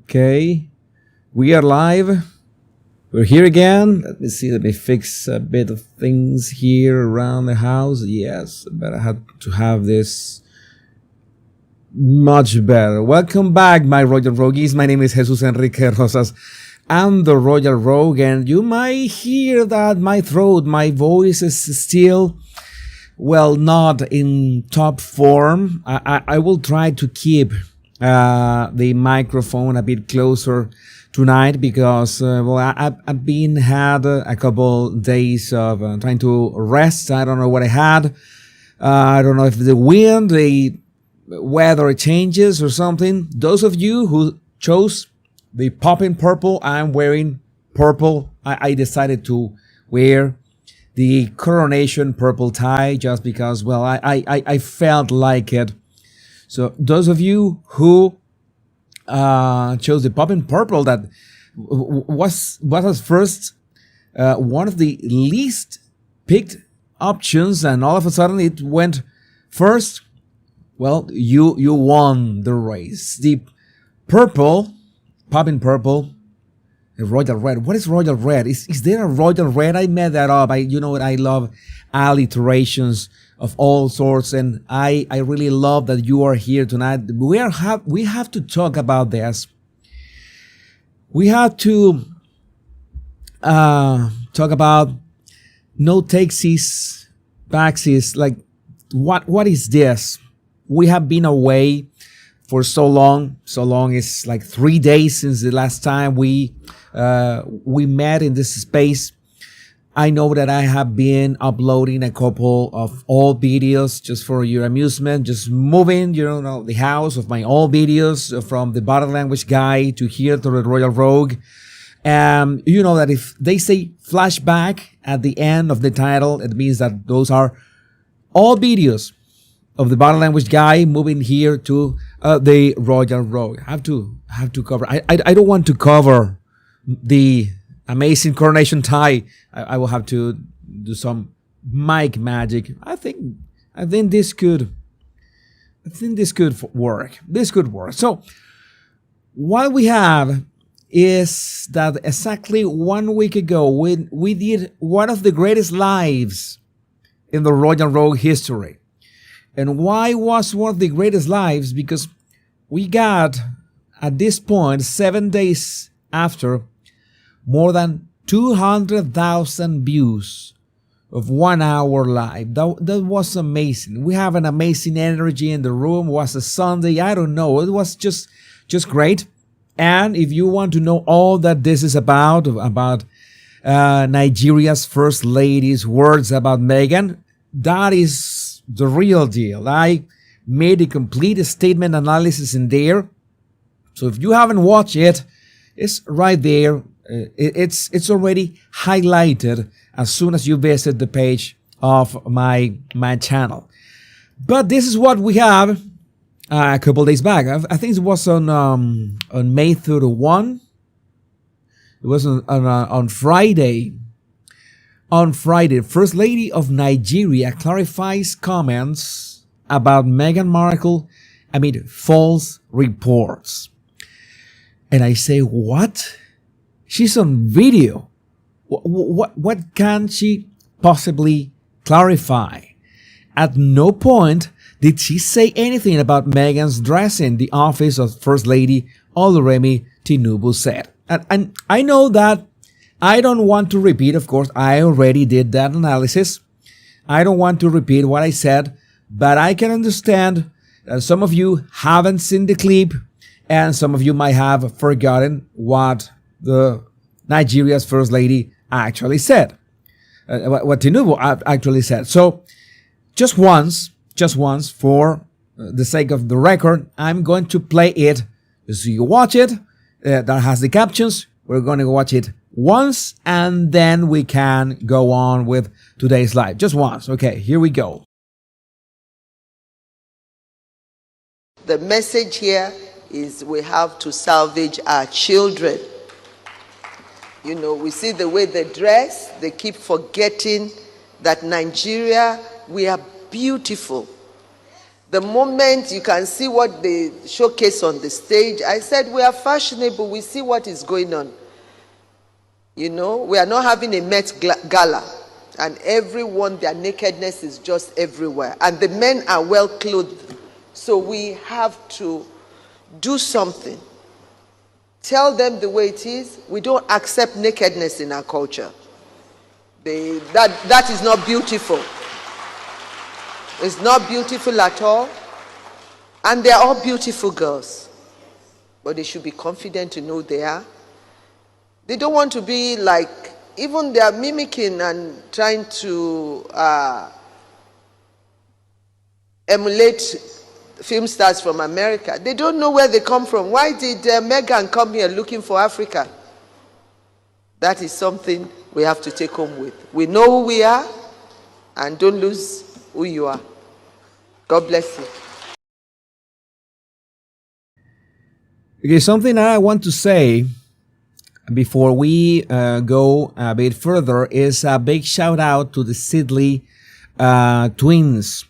Okay, we are live. We're here again. Let me see. Let me fix a bit of things here around the house. Yes, but I had to have this much better. Welcome back, my Royal Rogues. My name is Jesus Enrique Rosas. I'm the Royal Rogue, and you might hear that my throat, my voice is still, well, not in top form. I will try to keep the microphone a bit closer tonight because I've been had a couple days of trying to rest. I don't know what I had. I don't know if the wind, the weather changes or something. Those of you who chose the popping purple, I'm wearing purple. I decided to wear the coronation purple tie just because, well, I felt like it. So those of you who chose the popping purple, that was at first one of the least picked options, and all of a sudden it went first. Well, you won the race. The purple, popping purple, the royal red. What is royal red? Is there a royal red? I made that up. You know what? I love alliterations of all sorts, and I really love that you are here tonight. We have to talk about this. We have to talk about no takesies, backsies. Like what is this? We have been away for so long. So long is like 3 days since the last time we met in this space. I know that I have been uploading a couple of old videos just for your amusement, just moving, the house of my old videos from the body language guy to here to the Royal Rogue. You know that if they say flashback at the end of the title, it means that those are all videos of the body language guy moving here to the Royal Rogue. I have to cover. I don't want to cover the amazing coronation tie. I will have to do some mic magic. I think this could work. This could work. So what we have is that exactly 1 week ago we did one of the greatest lives in the Royal Rogue history. And why was one of the greatest lives? Because we got, at this point, 7 days after, more than 200,000 views of 1 hour live. That was amazing. We have an amazing energy in the room. It was a Sunday. I don't know. It was just great. And if you want to know all that this is about Nigeria's First Lady's words about Meghan, that is the real deal. I made a complete statement analysis in there. So if you haven't watched it, it's right there. It's already highlighted as soon as you visit the page of my channel. But this is what we have a couple days back. I think it was on May 31. It was on Friday. On Friday, First Lady of Nigeria clarifies comments about Meghan Markle amid false reports. And I say, what? She's on video. What can she possibly clarify? At no point did she say anything about Meghan's dress in the office of First Lady Oluremi Tinubu said. And I know that I don't want to repeat, of course, I already did that analysis. I don't want to repeat what I said, but I can understand that some of you haven't seen the clip and some of you might have forgotten what the Nigeria's First Lady actually said, what Tinubu actually said. So just once, for the sake of the record, I'm going to play it so you watch it. That has the captions. We're going to watch it once and then we can go on with today's live. Just once. Okay, here we go. The message here is we have to salvage our children. You know, we see the way they dress. They keep forgetting that Nigeria, we are beautiful. The moment you can see what they showcase on the stage, I said, we are fashionable, we see what is going on. You know, we are not having a Met Gala, and everyone, their nakedness is just everywhere. And the men are well clothed. So we have to do something. Tell them the way it is. We don't accept nakedness in our culture. That is not beautiful. It's not beautiful at all. And they are all beautiful girls. But they should be confident to know they are. They don't want to be like, even they are mimicking and trying to emulate film stars from America. They don't know where they come from. Why did Meghan come here looking for Africa? That is something we have to take home with. We know who we are, and don't lose who you are. God bless you. Okay, something I want to say before we go a bit further is a big shout out to the Sidley twins.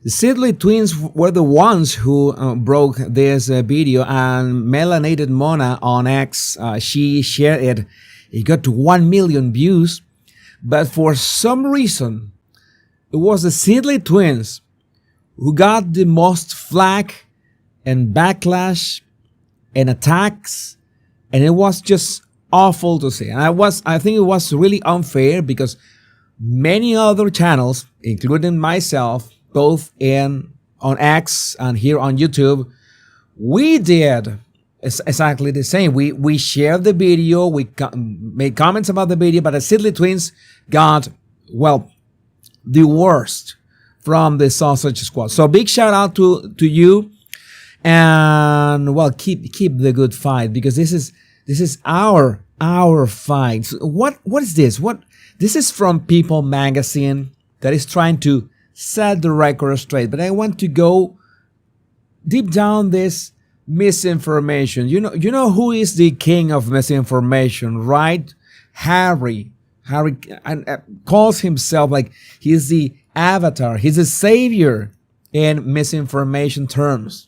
The Sidley twins were the ones who broke this video, and Melanated Mona on X, she shared it. It got to 1 million views, but for some reason, it was the Sidley twins who got the most flack and backlash and attacks, and it was just awful to see. And I think it was really unfair because many other channels, including myself, both on X and here on YouTube, we did exactly the same. We shared the video, we made comments about the video, but the Sidley twins got, well, the worst from the Sausage Squad. So big shout out to you, and well, keep the good fight, because this is our fight. What is this? This is from People magazine that is trying to set the record straight, but I want to go deep down this misinformation. You know who is the king of misinformation, right? Harry calls himself like he's the avatar, he's a savior in misinformation terms.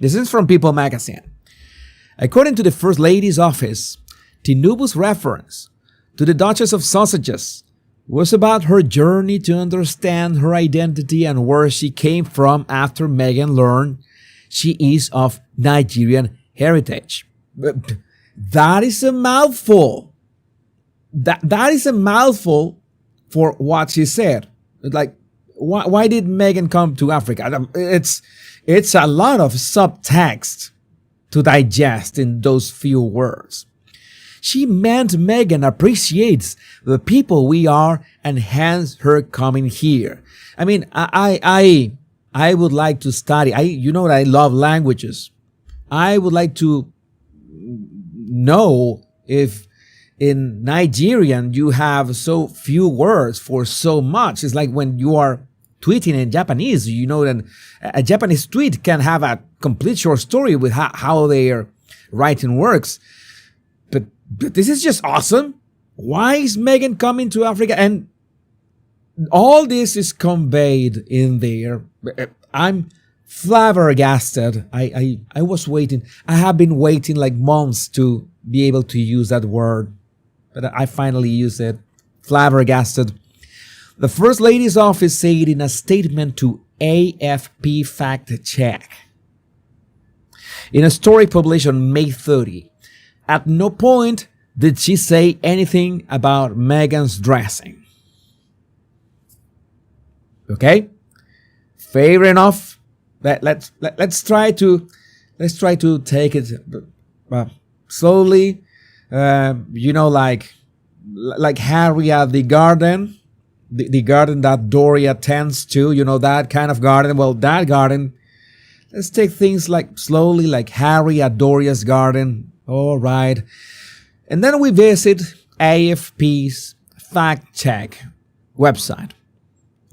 This is from People magazine. According to the First Lady's office, Tinubu's reference to the Duchess of Sausages was about her journey to understand her identity and where she came from after Meghan learned she is of Nigerian heritage. That is a mouthful. That is a mouthful for what she said. Like, why did Meghan come to Africa? It's a lot of subtext to digest in those few words. She meant Meghan appreciates the people we are, and hence her coming here. I mean, I would like to study. You know that I love languages. I would like to know if in Nigerian you have so few words for so much. It's like when you are tweeting in Japanese, you know that a Japanese tweet can have a complete short story with how their writing works. But this is just awesome. Why is Meghan coming to Africa? And all this is conveyed in there. I'm flabbergasted. I was waiting. I have been waiting like months to be able to use that word, but I finally used it. Flabbergasted. The First Lady's office said in a statement to AFP Fact Check, in a story published on May 30, at no point did she say anything about Meghan's dressing. Okay, fair enough. Let's try to take it slowly. Like Harry at the garden, the garden that Doria tends to. You know, that kind of garden. Well, that garden. Let's take things like slowly, like Harry at Doria's garden. All right. And then we visit AFP's fact check website.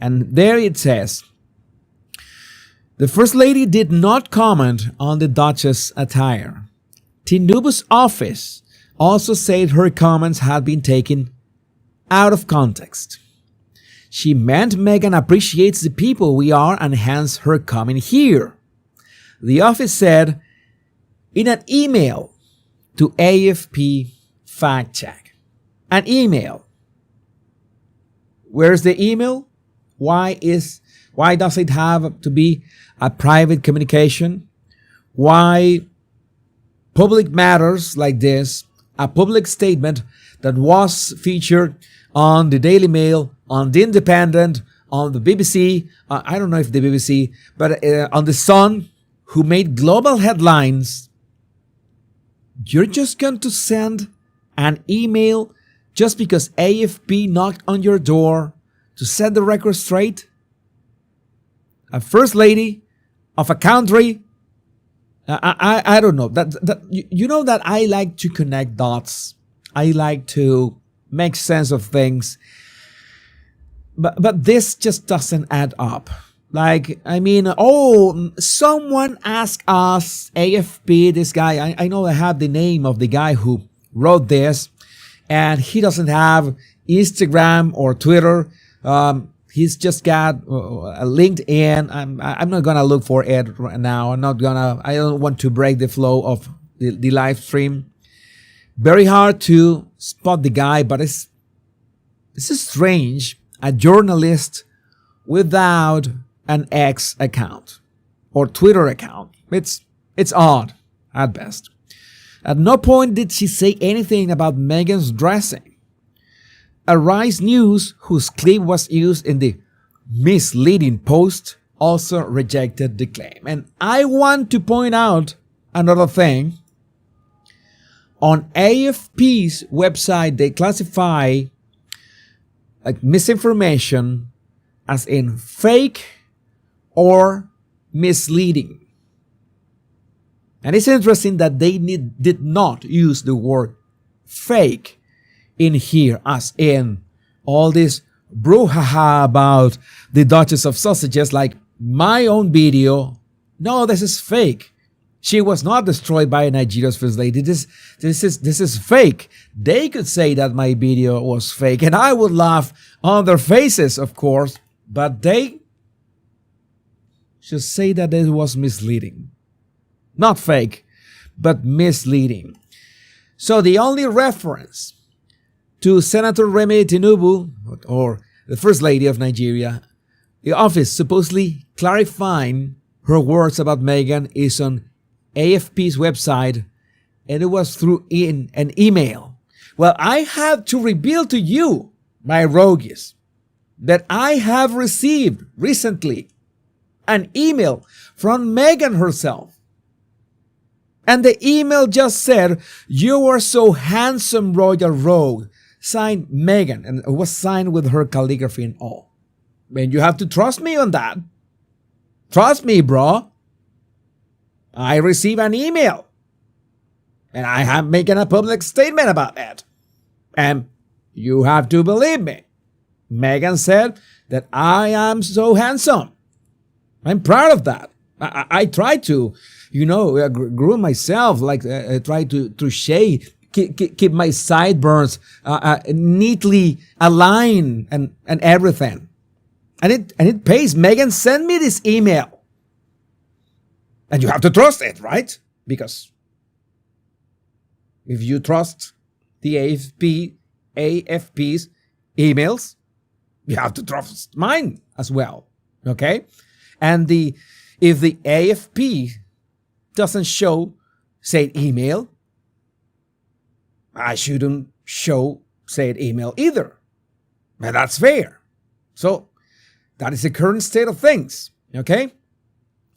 And there it says, the First Lady did not comment on the Duchess' attire. Tinubu's office also said her comments had been taken out of context. She meant Meghan appreciates the people we are and hence her coming here. The office said in an email to AFP Fact Check. An email. Where's the email? Why does it have to be a private communication? Why public matters like this, a public statement that was featured on the Daily Mail, on the Independent, on the BBC, I don't know if the BBC, but on the Sun, who made global headlines. You're just going to send an email just because AFP knocked on your door to set the record straight? A first lady of a country, I don't know. You know that I like to connect dots. I like to make sense of things. But this just doesn't add up. Like, I mean, someone asked us, AFP, this guy, I know I have the name of the guy who wrote this, and he doesn't have Instagram or Twitter. He's just got a LinkedIn. I'm not gonna look for it right now. I don't want to break the flow of the live stream. Very hard to spot the guy, but this is strange. A journalist without an X account or Twitter account. It's odd at best. At no point did she say anything about Meghan's dressing. Arise News, whose clip was used in the misleading post, also rejected the claim. And I want to point out another thing. On AFP's website, they classify misinformation as in fake or misleading. And it's interesting that they did not use the word fake in here, as in all this brouhaha about the Duchess of Sausages, like my own video. No, this is fake. She was not destroyed by Nigeria's first lady. This is fake. They could say that my video was fake, and I would laugh on their faces, of course, but they should say that it was misleading. Not fake, but misleading. So the only reference to Senator Remi Tinubu, or the First Lady of Nigeria, the office supposedly clarifying her words about Meghan, is on AFP's website, and it was through an email. Well, I have to reveal to you, my rogues, that I have received recently an email from Meghan herself. And the email just said, "You are so handsome, royal rogue." Signed Meghan, and it was signed with her calligraphy and all. And you have to trust me on that. Trust me, bro. I received an email. And I am making a public statement about it. And you have to believe me. Meghan said that I am so handsome. I'm proud of that. I try to, groom myself, like I try to shave, keep my sideburns neatly aligned and everything. And it pays. Meghan sent me this email. And you have to trust it, right? Because if you trust the AFP's emails, you have to trust mine as well. Okay? And if the AFP doesn't show said email, I shouldn't show said email either. And that's fair. So that is the current state of things. Okay?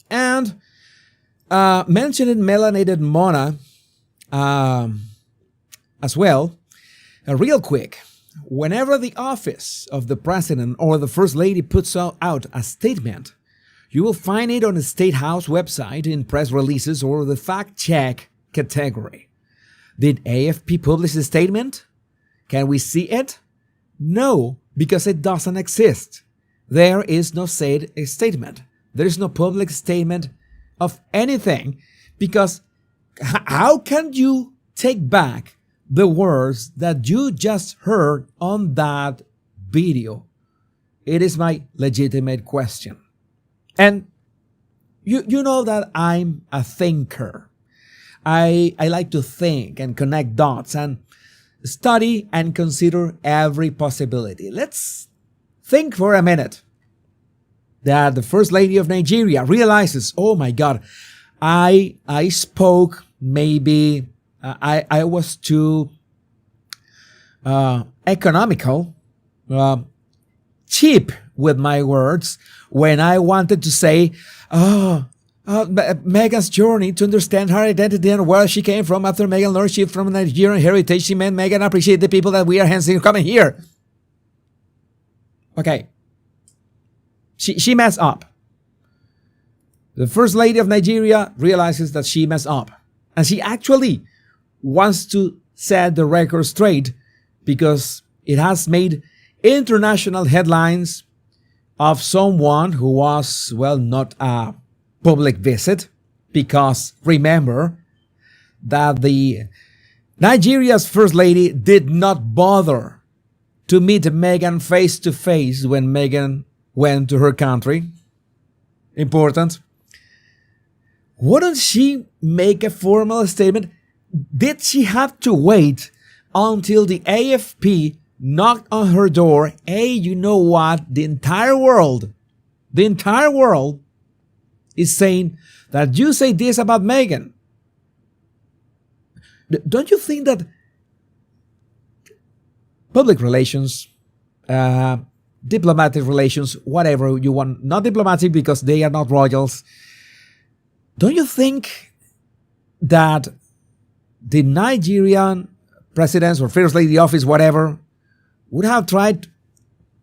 And mentioning melanated Mona as well, real quick. Whenever the office of the president or the first lady puts out a statement, you will find it on the State House website in press releases or the fact check category. Did AFP publish a statement? Can we see it? No, because it doesn't exist. There is no said statement. There is no public statement of anything, because how can you take back the words that you just heard on that video? It is my legitimate question. And you know that I'm a thinker. I like to think and connect dots and study and consider every possibility. Let's think for a minute that the First Lady of Nigeria realizes, oh my God, I spoke maybe, I was too economical, cheap with my words when I wanted to say, Meghan's journey to understand her identity and where she came from after Meghan learned she from Nigerian heritage. She meant Meghan appreciate the people that we are hence coming here. Okay. She messed up. The First Lady of Nigeria realizes that she messed up. And she actually wants to set the record straight because it has made international headlines of someone who was, well, not a public visit, because remember that the Nigeria's First Lady did not bother to meet Meghan face to face when Meghan went to her country. Important. Wouldn't she make a formal statement? Did she have to wait until the AFP knocked on her door? Hey, you know what? The entire world is saying that you say this about Meghan. Don't you think that public relations, diplomatic relations, whatever you want, not diplomatic because they are not royals, don't you think that the Nigerian presidents or First Lady office, whatever, would have tried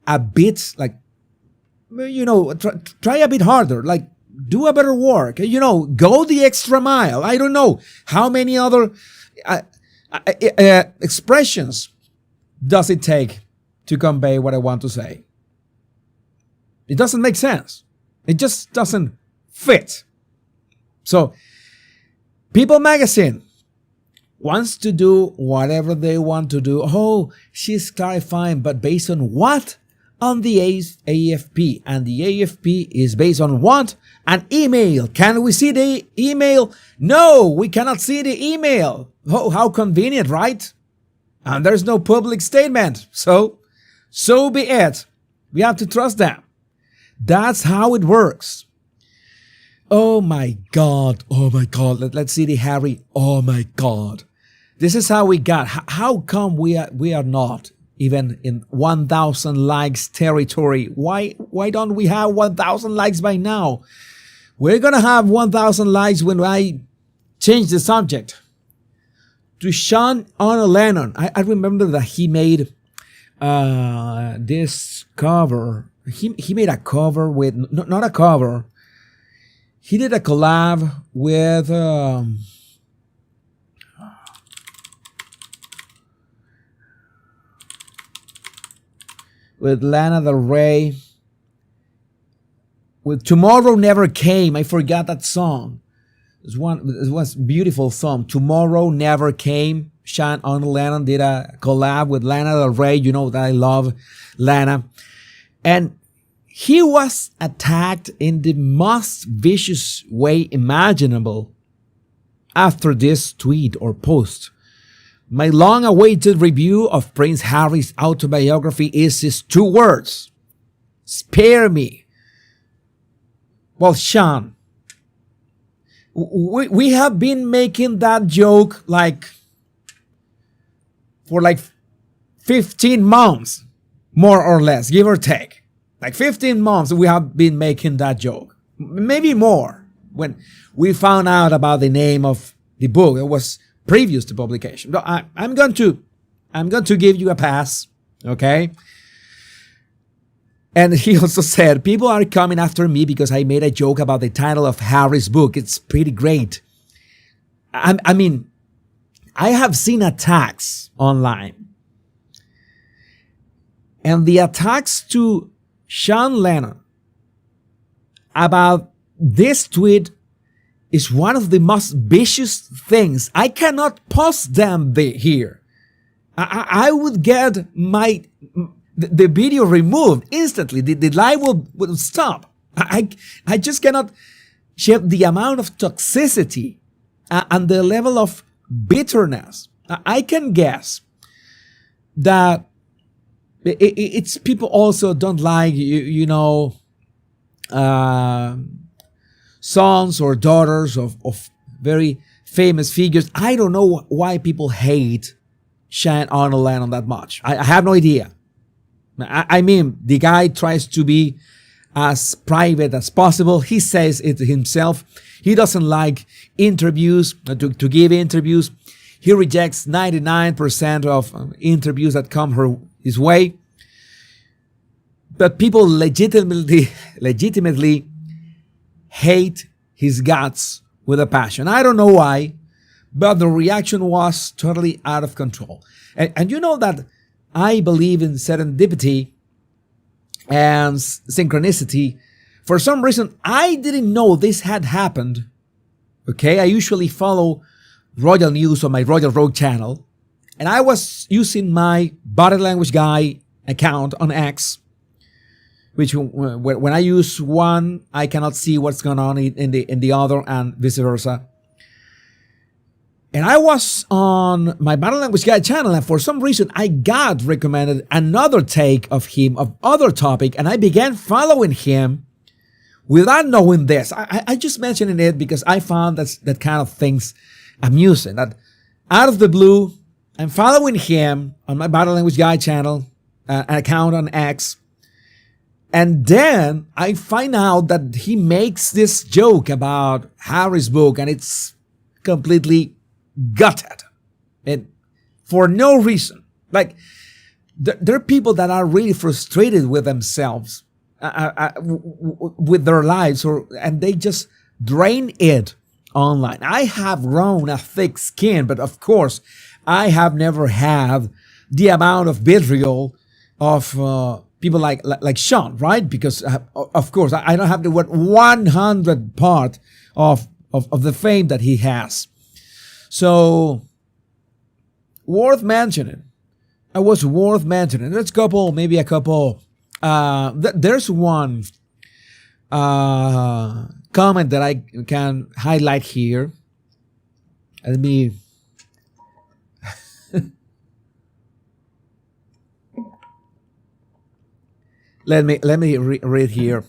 a bit, like, try a bit harder, like, do a better work, go the extra mile. I don't know how many other expressions does it take to convey what I want to say. It doesn't make sense. It just doesn't fit. So, People Magazine wants to do whatever they want to do. Oh, she's clarifying, but based on what? On the AFP. And the AFP is based on what? An email. Can we see the email? No, we cannot see the email. Oh, how convenient, right? And there's no public statement. So be it. We have to trust them. That's how it works. Oh my God. Let's see the Harry. Oh my God. This is how we got. How come we are not even in 1,000 likes territory? Why don't we have 1,000 likes by now? We're gonna have 1,000 likes when I change the subject to Ono Lennon. I remember that he made this cover. He made a cover with not a cover. He did a collab with Lana Del Rey, with Tomorrow Never Came. I forgot that song. It was a beautiful song. Tomorrow Never Came. Ono Lennon did a collab with Lana Del Rey. You know that I love Lana. And he was attacked in the most vicious way imaginable after this tweet or post. My long-awaited review of Prince Harry's autobiography is his 2 words. Spare me. Well, Sean, we have been making that joke for 15 months, more or less, give or take. 15 months we have been making that joke. Maybe more. When we found out about the name of the book, it was previous to publication. I'm going to give you a pass, okay? And he also said, people are coming after me because I made a joke about the title of Harry's book. It's pretty great. I mean, I have seen attacks online. And the attacks to Sean Lennon about this tweet is one of the most vicious things. I cannot post them here. I would get the video removed instantly. The live will stop. I just cannot share the amount of toxicity and the level of bitterness. I can guess that it's people also don't like, sons or daughters of very famous figures. I don't know why people hate Ono Lennon that much. I have no idea. I mean, the guy tries to be as private as possible. He says it himself. He doesn't like interviews, to give interviews. He rejects 99% of interviews that come his way. But people legitimately hate his guts with a passion. I don't know why, but the reaction was totally out of control. And you know that I believe in serendipity and synchronicity. For some reason, I didn't know this had happened. Okay, I usually follow Royal News on my Royal Road channel, and I was using my Body Language Guy account on X, which when I use one, I cannot see what's going on in the other, and vice versa. And I was on my Body Language Guy channel, and for some reason, I got recommended another take of him, of other topic, and I began following him without knowing this. I just mentioning it because I found that kind of things amusing. That out of the blue, I'm following him on my Body Language Guy channel, an account on X, and then I find out that he makes this joke about Harry's book, and it's completely gutted, and for no reason. Like, there are people that are really frustrated with themselves, with their lives, and they just drain it online. I have grown a thick skin, but of course, I have never had the amount of vitriol of people like Sean, right? Because of course, I don't have the 100 part of the fame that he has. So, worth mentioning. It was worth mentioning. There's maybe a couple. There's one comment that I can highlight here. Let me. let me read here.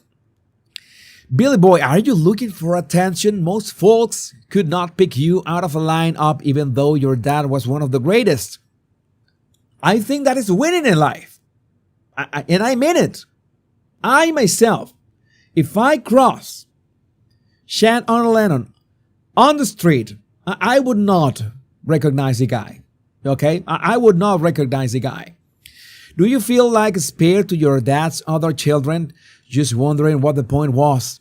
Billy Boy, are you looking for attention? Most folks could not pick you out of a lineup even though your dad was one of the greatest. I think that is winning in life. And I mean it. I myself, if I cross Ono Lennon on the street, I would not recognize the guy. Okay? I would not recognize the guy. Do you feel like a spare to your dad's other children? Just wondering what the point was.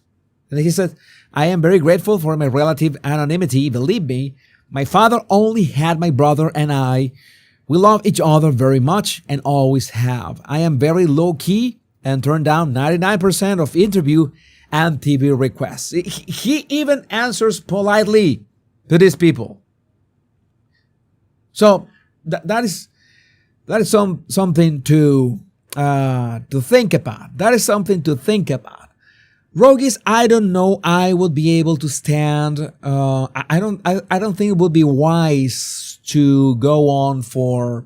And he said, I am very grateful for my relative anonymity. Believe me, my father only had my brother and I. We love each other very much and always have. I am very low-key and turn down 99% of interview and TV requests. He even answers politely to these people. So that is something to think about. That is something to think about. Rogues, I don't know. I would be able to stand. I don't think it would be wise to go on for.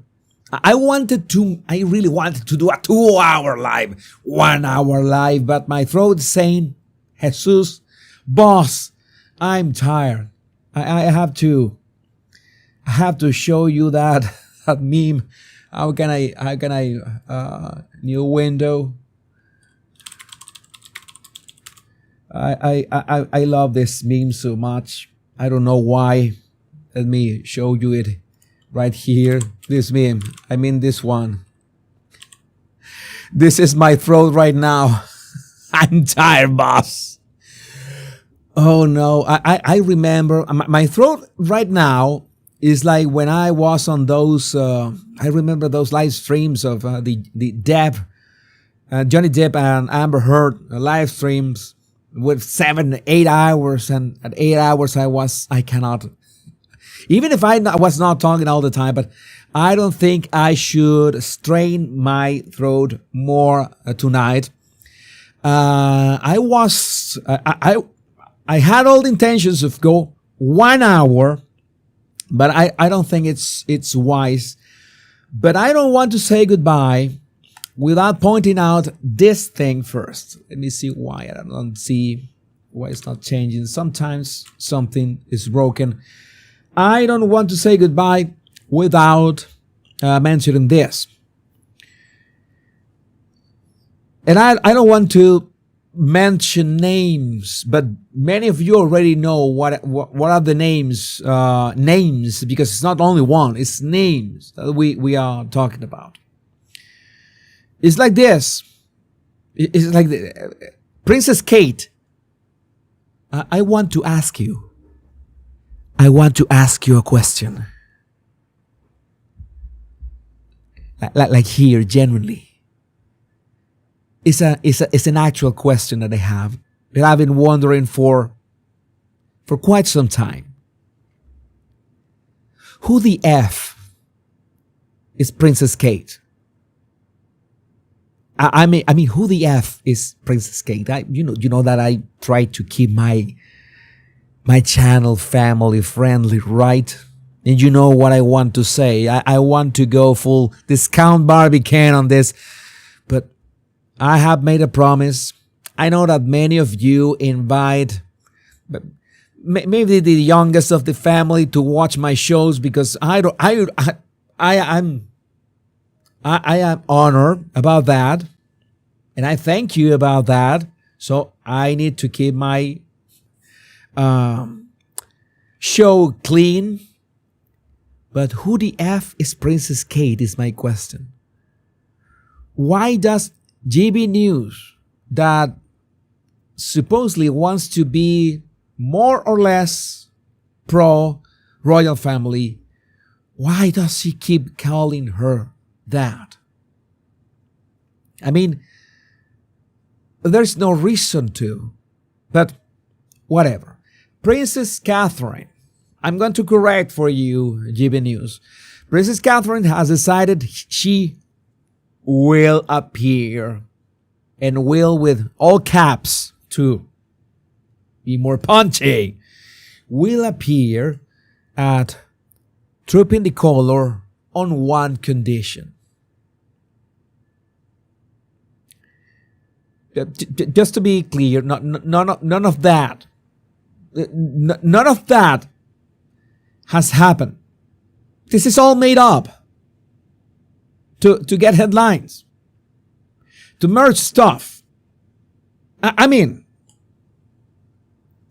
I really wanted to do a 2-hour live, 1 hour live, but my throat is saying, Jesus, boss, I'm tired. I have to show you that meme. How can I new window? I love this meme so much. I don't know why. Let me show you it right here. This meme. I mean this one. This is my throat right now. I'm tired, boss. Oh no. I remember my throat right now is like when I was on those, I remember those live streams of the Depp, Johnny Depp and Amber Heard live streams with 7-8 hours. And at 8 hours I cannot, even if I was not talking all the time, but I don't think I should strain my throat more tonight. I had all the intentions of go 1 hour, but I don't think it's wise. But I don't want to say goodbye without pointing out this thing first. Let me see why. I don't see why it's not changing. Sometimes something is broken. I don't want to say goodbye without mentioning this. And I don't want to mention names, but many of you already know what are the names, because it's not only one, it's names that we are talking about. It's like this. It's like Princess Kate. I want to ask you a question. Like here, genuinely. It's an actual question that I have, that I've been wondering for quite some time. Who the F is Princess Kate? I mean, who the F is Princess Kate? You know that I try to keep my channel family friendly, right? And you know what I want to say. I want to go full discount Barbican on this, but I have made a promise. I know that many of you invite maybe the youngest of the family to watch my shows, because I am honored about that, and I thank you about that. So I need to keep my show clean. But who the F is Princess Kate is my question. Why does GB News, that supposedly wants to be more or less pro royal family, why does she keep calling her that? I mean, there's no reason to, but whatever. Princess Catherine, I'm going to correct for you, GB News. Princess Catherine has decided she will appear, and will with all caps to be more punchy, will appear at Trooping the Color on one condition. Just to be clear, none of that has happened. This is all made up to get headlines, to merge stuff. I mean,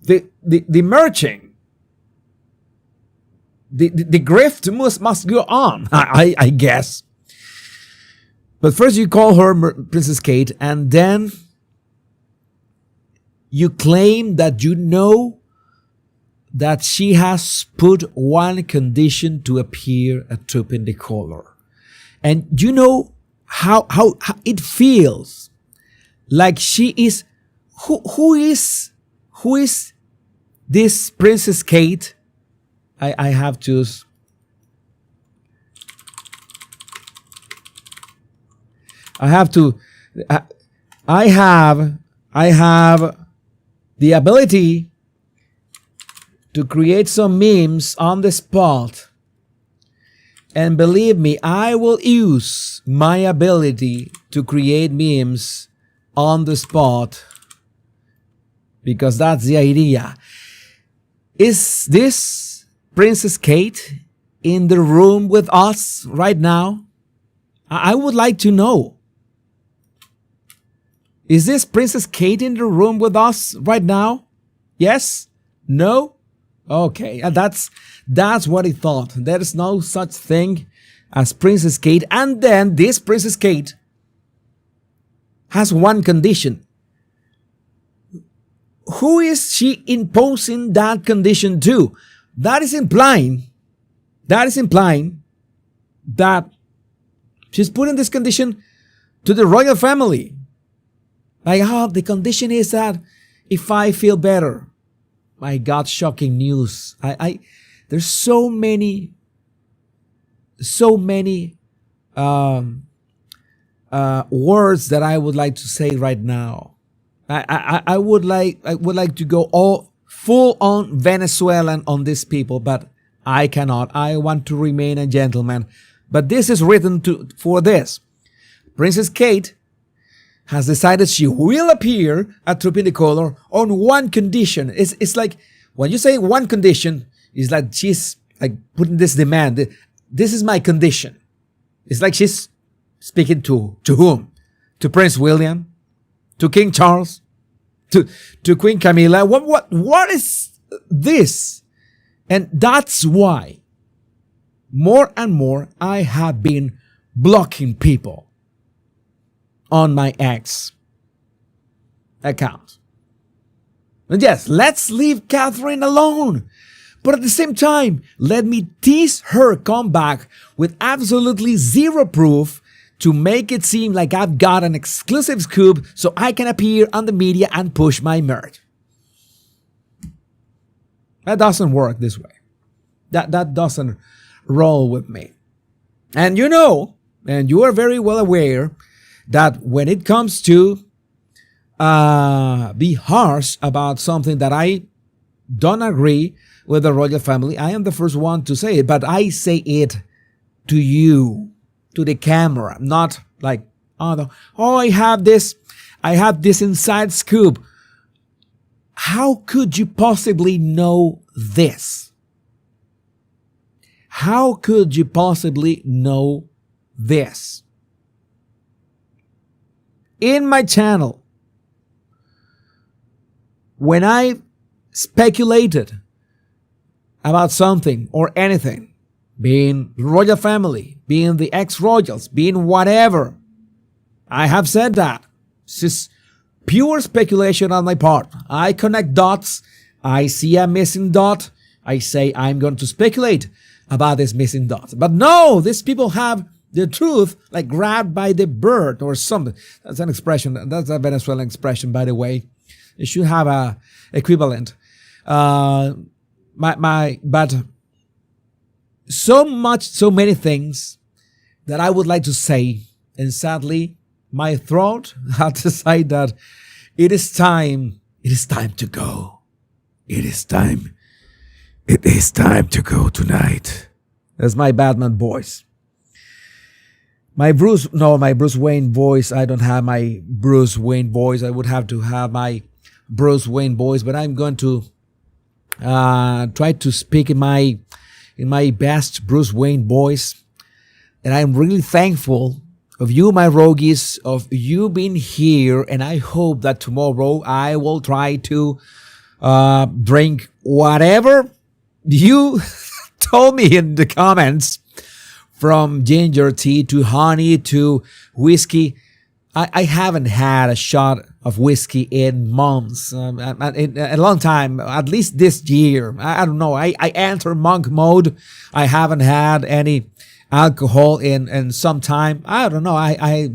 the merging, the grift must go on, I guess. But first you call her Princess Kate, and then you claim that you know that she has put one condition to appear at Trooping the Color. And you know how it feels like she is. Who is this Princess Kate? I have to. I have the ability to create some memes on the spot. And believe me, I will use my ability to create memes on the spot, because that's the idea. Is this Princess Kate in the room with us right now? I would like to know. Is this Princess Kate in the room with us right now? Yes? No? Okay, that's what he thought. There is no such thing as Princess Kate. And then this Princess Kate has one condition. Who is she imposing that condition to? That is implying that she's putting this condition to the royal family. Like, the condition is that if I feel better. My God, shocking news. There's so many so many words that I would like to say right now. I would like to go all full on Venezuelan on these people, but I cannot. I want to remain a gentleman. But this is written for this. Princess Kate has decided she will appear at Tropinicolor on one condition. It's like when you say one condition, it's like she's like putting this demand. This is my condition. It's like she's speaking to whom? To Prince William? To King Charles? To Queen Camilla? What is this? And that's why more and more I have been blocking people on my ex account. And yes, let's leave Catherine alone. But at the same time, let me tease her comeback with absolutely zero proof to make it seem like I've got an exclusive scoop so I can appear on the media and push my merch. That doesn't work this way. That doesn't roll with me. And you know, and you are very well aware that when it comes to be harsh about something that I don't agree with the royal family, I am the first one to say it, but I say it to you, to the camera, not like, I have this inside scoop. How could you possibly know this? How could you possibly know this? In my channel, when I speculated about something or anything, being royal family, being the ex-royals, being whatever, I have said that. This is pure speculation on my part. I connect dots. I see a missing dot. I say I'm going to speculate about this missing dot. But no, these people have the truth like grabbed by the bird or something. That's an expression. That's a Venezuelan expression, by the way. It should have a equivalent. But so many things that I would like to say, and sadly, my throat had to say that it is time to go. It is time to go tonight. That's my Batman voice. My Bruce Wayne voice. I don't have my Bruce Wayne voice. I would have to have my Bruce Wayne voice, but I'm going to try to speak in my best Bruce Wayne voice. And I'm really thankful of you, my rogues, of you being here. And I hope that tomorrow I will try to drink whatever you told me in the comments, from ginger tea to honey to whiskey. I haven't had a shot of whiskey in months, in a long time, at least this year. I don't know. I enter monk mode. I haven't had any alcohol in some time. I don't know. I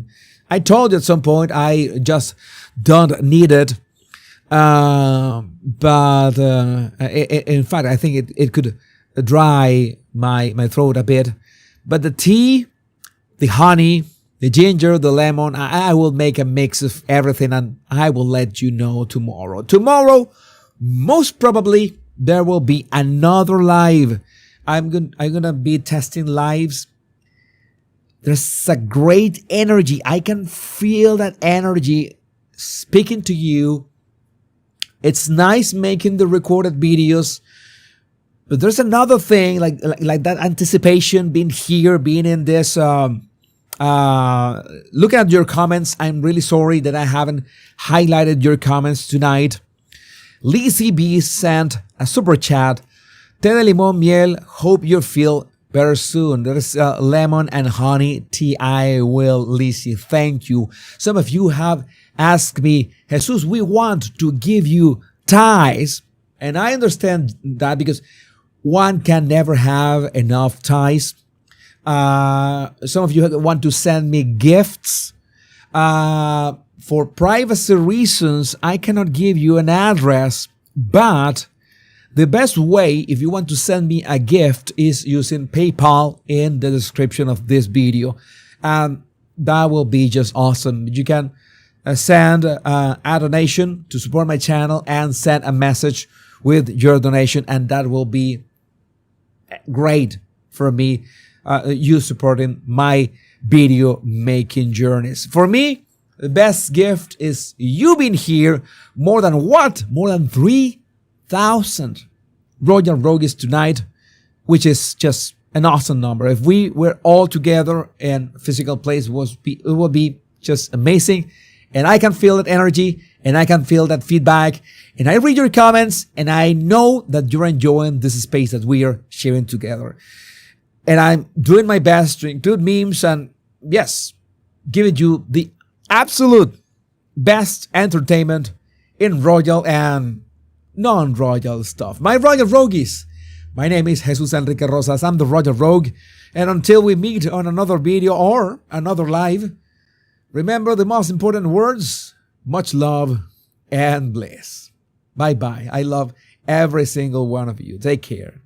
told you at some point I just don't need it. But in fact, I think it could dry my throat a bit. But the tea, the honey, the ginger, the lemon, I will make a mix of everything and I will let you know tomorrow. Tomorrow, most probably, there will be another live. I'm gonna be testing lives. There's a great energy. I can feel that energy speaking to you. It's nice making the recorded videos. But there's another thing, like that anticipation, being here, being in this, looking at your comments. I'm really sorry that I haven't highlighted your comments tonight. Lizzie B sent a super chat. Té de limón miel, hope you feel better soon. There's lemon and honey tea. I will, Lizzie. Thank you. Some of you have asked me, Jesus, we want to give you ties. And I understand that because one can never have enough ties. Some of you want to send me gifts. For privacy reasons, I cannot give you an address, but The best way, if you want to send me a gift, is using PayPal in the description of this video. And that will be just awesome. You can send a donation to support my channel and send a message with your donation. And that will be great for me, you supporting my video making journeys. For me, the best gift is you being here. More than what? More than 3,000 Royal Rogues tonight, which is just an awesome number. If we were all together in physical place, it would be just amazing. And I can feel that energy, and I can feel that feedback, and I read your comments, and I know that you're enjoying this space that we are sharing together. And I'm doing my best to include memes and, yes, giving you the absolute best entertainment in royal and non-royal stuff. My Royal Rogues, my name is Jesus Enrique Rosas. I'm the Royal Rogue. And until we meet on another video or another live, remember the most important words: much love and bliss. Bye-bye. I love every single one of you. Take care.